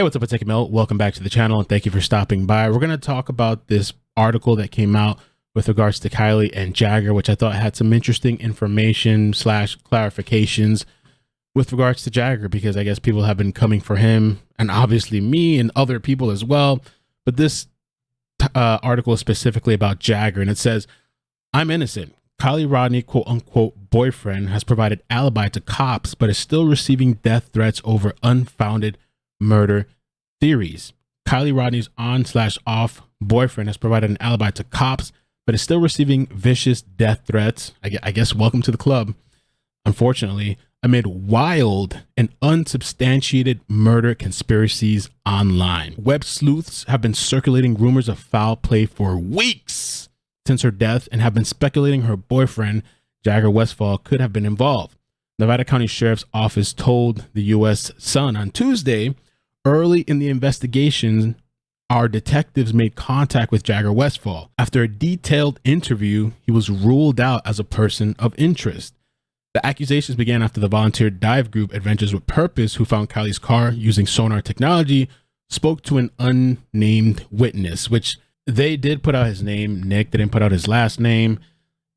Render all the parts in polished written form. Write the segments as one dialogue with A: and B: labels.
A: Hey, what's up, it's iCkEdMeL. Welcome back to the channel and thank you for stopping by. We're going to talk about this article that came out with regards to Kiely and Jagger, which I thought had some interesting information / clarifications with regards to Jagger, because I guess people have been coming for him and obviously me and other people as well. But this article is specifically about Jagger, and it says, "I'm innocent. Kiely Rodni, quote unquote, boyfriend has provided alibi to cops, but is still receiving death threats over unfounded murder theories. Kiely Rodni's on/off boyfriend has provided an alibi to cops, but is still receiving vicious death threats. I guess welcome to the club, unfortunately, amid wild and unsubstantiated murder conspiracies online. Web sleuths have been circulating rumors of foul play for weeks since her death and have been speculating her boyfriend, Jagger Westfall, could have been involved. Nevada County Sheriff's Office told the U.S. Sun on Tuesday, early in the investigation, our detectives made contact with Jagger Westfall. After a detailed interview, he was ruled out as a person of interest. The accusations began after the volunteer dive group Adventures with Purpose, who found Kiely's car using sonar technology, spoke to an unnamed witness, which they did put out his name, Nick. They didn't put out his last name.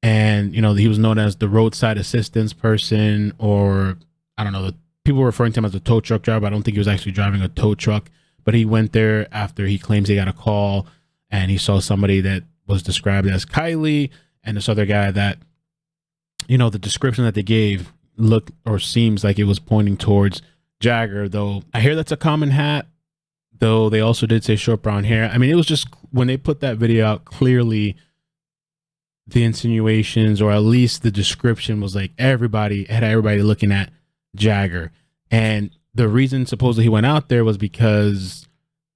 A: And, you know, he was known as the roadside assistance person, or I don't know, people were referring to him as a tow truck driver. I don't think he was actually driving a tow truck, but he went there after he claims he got a call and he saw somebody that was described as Kiely, and this other guy that, you know, the description that they gave looked or seems like it was pointing towards Jagger, though I hear that's a common hat, though they also did say short brown hair. I mean, it was just, when they put that video out, clearly the insinuations, or at least the description, was like everybody looking at Jagger. And the reason supposedly he went out there was because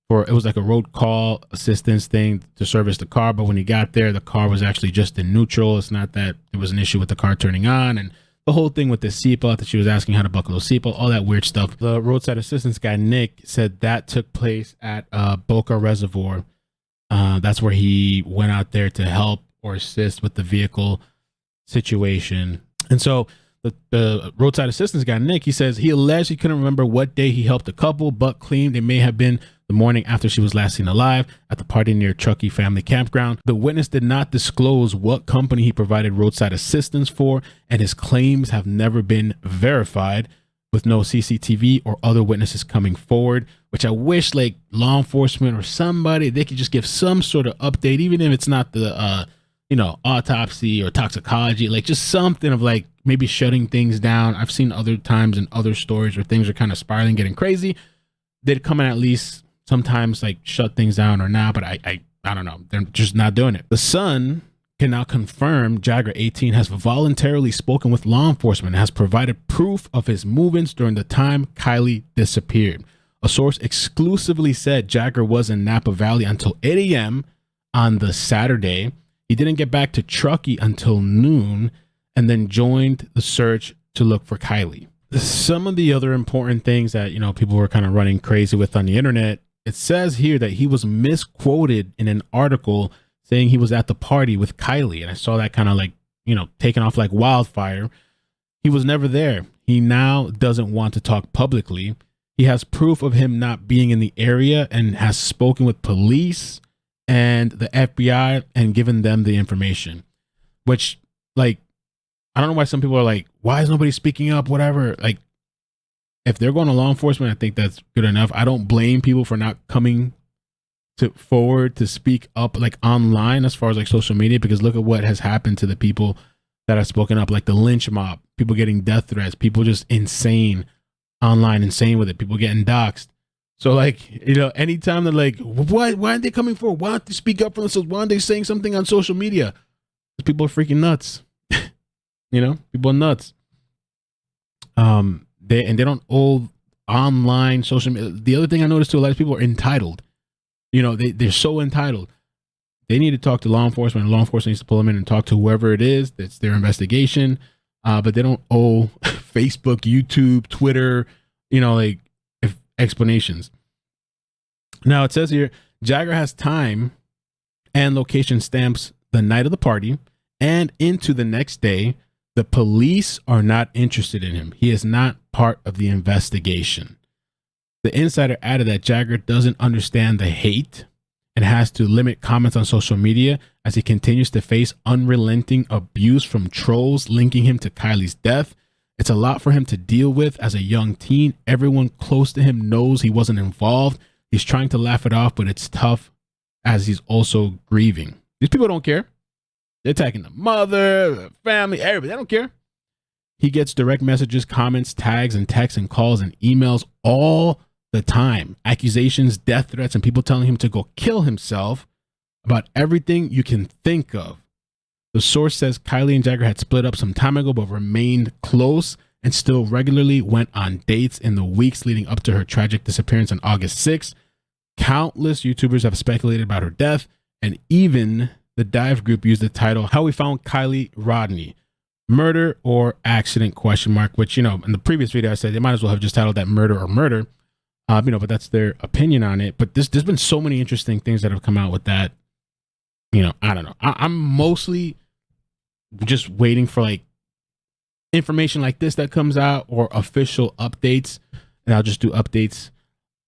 A: it was like a road call assistance thing to service the car, but when he got there, the car was actually just in neutral. It's not that there was an issue with the car turning on, and the whole thing with the seatbelt, that she was asking how to buckle the seatbelt, all that weird stuff. The roadside assistance guy, Nick, said that took place at Boca Reservoir. That's where he went out there to help or assist with the vehicle situation. And so the roadside assistance guy, Nick, he says he alleged he couldn't remember what day he helped the couple, but claimed it may have been the morning after she was last seen alive at the party near Truckee Family Campground. The witness did not disclose what company he provided roadside assistance for, and his claims have never been verified, with no CCTV or other witnesses coming forward, which I wish, like, law enforcement or somebody, they could just give some sort of update, even if it's not the autopsy or toxicology, like just something of like maybe shutting things down. I've seen other times in other stories where things are kind of spiraling, getting crazy. They'd come in at least sometimes like shut things down or not, but I don't know. They're just not doing it. The Sun can now confirm Jagger, 18, has voluntarily spoken with law enforcement and has provided proof of his movements during the time Kiely disappeared. A source exclusively said Jagger was in Napa Valley until 8 a.m. on the Saturday. He didn't get back to Truckee until noon and then joined the search to look for Kiely. Some of the other important things that, you know, people were kind of running crazy with on the internet, it says here that he was misquoted in an article saying he was at the party with Kiely. And I saw that kind of like, you know, taking off like wildfire. He was never there. He now doesn't want to talk publicly. He has proof of him not being in the area and has spoken with police and the FBI and given them the information, which, like, I don't know why some people are like, why is nobody speaking up, whatever. Like, if they're going to law enforcement, I think that's good enough. I don't blame people for not coming forward to speak up, like, online as far as like social media, because look at what has happened to the people that have spoken up, like the lynch mob, people getting death threats, people just insane online, insane with it, people getting doxxed. So, like, you know, anytime they're like, why aren't they coming forward? Why aren't they speak up for themselves? Why aren't they saying something on social media? People are freaking nuts. You know, people are nuts. They don't owe online social media. The other thing I noticed too, a lot of people are entitled. You know, they're so entitled. They need to talk to law enforcement, and law enforcement needs to pull them in and talk to whoever it is that's their investigation. But they don't owe Facebook, YouTube, Twitter, you know, like, explanations. Now it says here, Jagger has time and location stamps the night of the party and into the next day. The police are not interested in him. He is not part of the investigation. The insider added that Jagger doesn't understand the hate and has to limit comments on social media as he continues to face unrelenting abuse from trolls linking him to Kiely's death. It's a lot for him to deal with as a young teen. Everyone close to him knows he wasn't involved. He's trying to laugh it off, but it's tough as he's also grieving. These people don't care. They're attacking the mother, the family, everybody. They don't care. He gets direct messages, comments, tags, and texts and calls and emails all the time. Accusations, death threats, and people telling him to go kill himself about everything you can think of. The source says Kiely and Jagger had split up some time ago, but remained close and still regularly went on dates in the weeks leading up to her tragic disappearance on August 6th. Countless YouTubers have speculated about her death, and even the dive group used the title "How We Found Kiely Rodni, Murder or Accident?" ? Which, in the previous video I said they might as well have just titled that "Murder or Murder," but that's their opinion on it. But there's been so many interesting things that have come out with that. I don't know. I'm mostly just waiting for like information like this that comes out or official updates, and I'll just do updates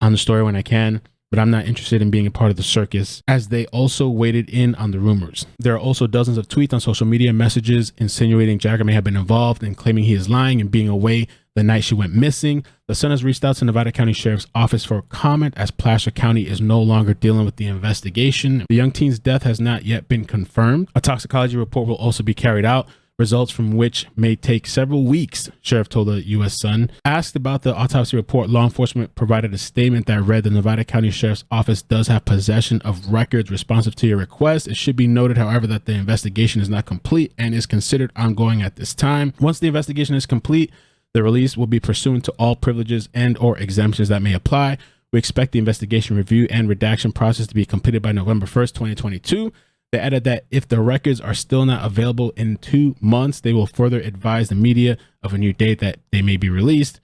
A: on the story when I can. But I'm not interested in being a part of the circus, as they also waded in on the rumors. There are also dozens of tweets on social media messages insinuating Jagger may have been involved and claiming he is lying and being away the night she went missing. The Sun has reached out to Nevada County Sheriff's Office for comment, as Placer County is no longer dealing with the investigation. The young teen's death has not yet been confirmed. A toxicology report will also be carried out, results from which may take several weeks, Sheriff told the U.S. Sun. Asked about the autopsy report, law enforcement provided a statement that read, "The Nevada County Sheriff's Office does have possession of records responsive to your request. It should be noted, however, that the investigation is not complete and is considered ongoing at this time. Once the investigation is complete, the release will be pursuant to all privileges and or exemptions that may apply. We expect the investigation review and redaction process to be completed by November 1st, 2022. They added that if the records are still not available in 2 months, they will further advise the media of a new date that they may be released.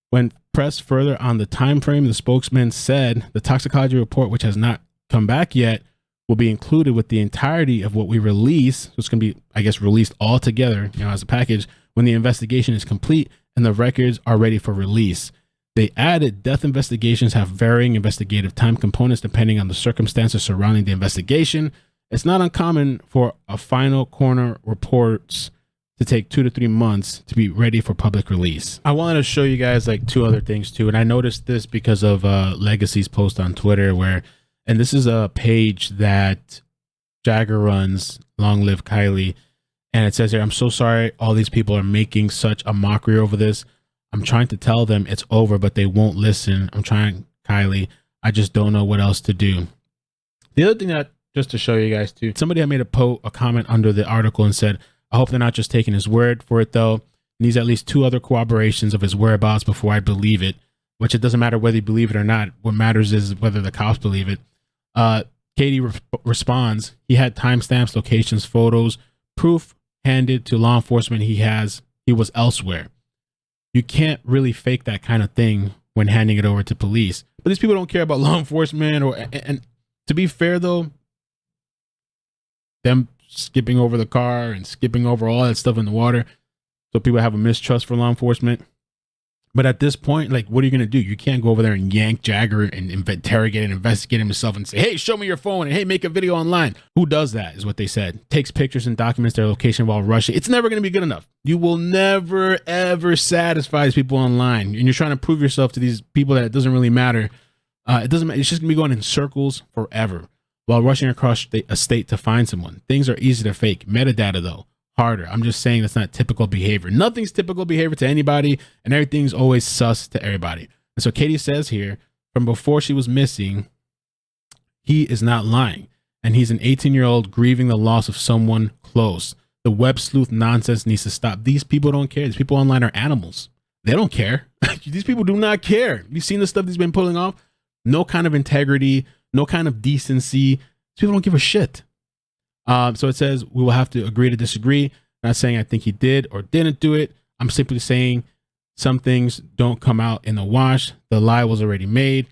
A: When pressed further on the time frame, the spokesman said the toxicology report, which has not come back yet, will be included with the entirety of what we release. So it's going to be, I guess, released all together, as a package when the investigation is complete and the records are ready for release. They added death investigations have varying investigative time components depending on the circumstances surrounding the investigation. It's not uncommon for a final coroner reports to take 2 to 3 months to be ready for public release. I wanted to show you guys like 2 other things too. And I noticed this because of Legacy's post on Twitter and this is a page that Jagger runs, Long Live Kiely. And it says here, "I'm so sorry all these people are making such a mockery over this. I'm trying to tell them it's over, but they won't listen. I'm trying, Kiely. I just don't know what else to do." The other thing that, just to show you guys too, somebody had made a comment under the article and said, "I hope they're not just taking his word for it though. Needs at least 2 other corroborations of his whereabouts before I believe it," which it doesn't matter whether you believe it or not. What matters is whether the cops believe it. Katie responds, "He had timestamps, locations, photos, proof handed to law enforcement. He was elsewhere." You can't really fake that kind of thing when handing it over to police. But these people don't care about law enforcement and to be fair though, them skipping over the car and skipping over all that stuff in the water, so people have a mistrust for law enforcement. But at this point, like, what are you going to do? You can't go over there and yank Jagger and interrogate and investigate himself and say, "Hey, show me your phone," and "Hey, make a video online." Who does that is what they said. Takes pictures and documents their location while rushing. It's never going to be good enough. You will never, ever satisfy these people online. And you're trying to prove yourself to these people that it doesn't really matter. It doesn't matter. It's just going to be going in circles forever while rushing across a state to find someone. Things are easy to fake. Metadata, though, harder. I'm just saying that's not typical behavior. Nothing's typical behavior to anybody, and everything's always sus to everybody. And so Katie says here, from before she was missing, he is not lying. And he's an 18-year-old grieving the loss of someone close. The web sleuth nonsense needs to stop. These people don't care. These people online are animals. They don't care. These people do not care. You've seen the stuff he's been pulling off. No kind of integrity, no kind of decency. These people don't give a shit. So it says we will have to agree to disagree. Not saying I think he did or didn't do it. I'm simply saying some things don't come out in the wash. The lie was already made.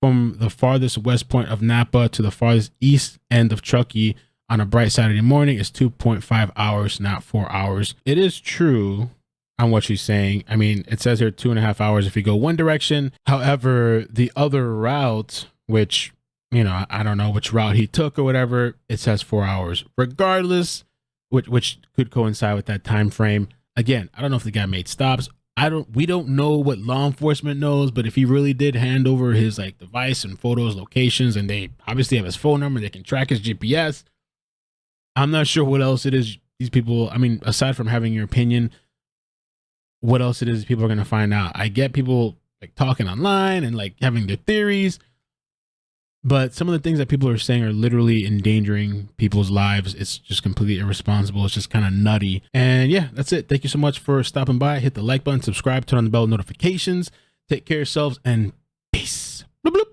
A: From the farthest west point of Napa to the farthest east end of Truckee on a bright Saturday morning is 2.5 hours, not 4 hours. It is true on what she's saying. I mean, it says here 2.5 hours if you go one direction. However, the other route, which, you know, I don't know which route he took or whatever, it says 4 hours. Regardless, which could coincide with that time frame. Again, I don't know if the guy made stops. We don't know what law enforcement knows, but if he really did hand over his like device and photos, locations, and they obviously have his phone number, they can track his GPS. I'm not sure what else it is these people, I mean, aside from having your opinion, what else it is people are going to find out. I get people like talking online and like having their theories, but some of the things that people are saying are literally endangering people's lives. It's just completely irresponsible. It's just kind of nutty. And yeah, that's it. Thank you so much for stopping by. Hit the like button, subscribe, turn on the bell notifications. Take care of yourselves, and peace. Bloop, bloop.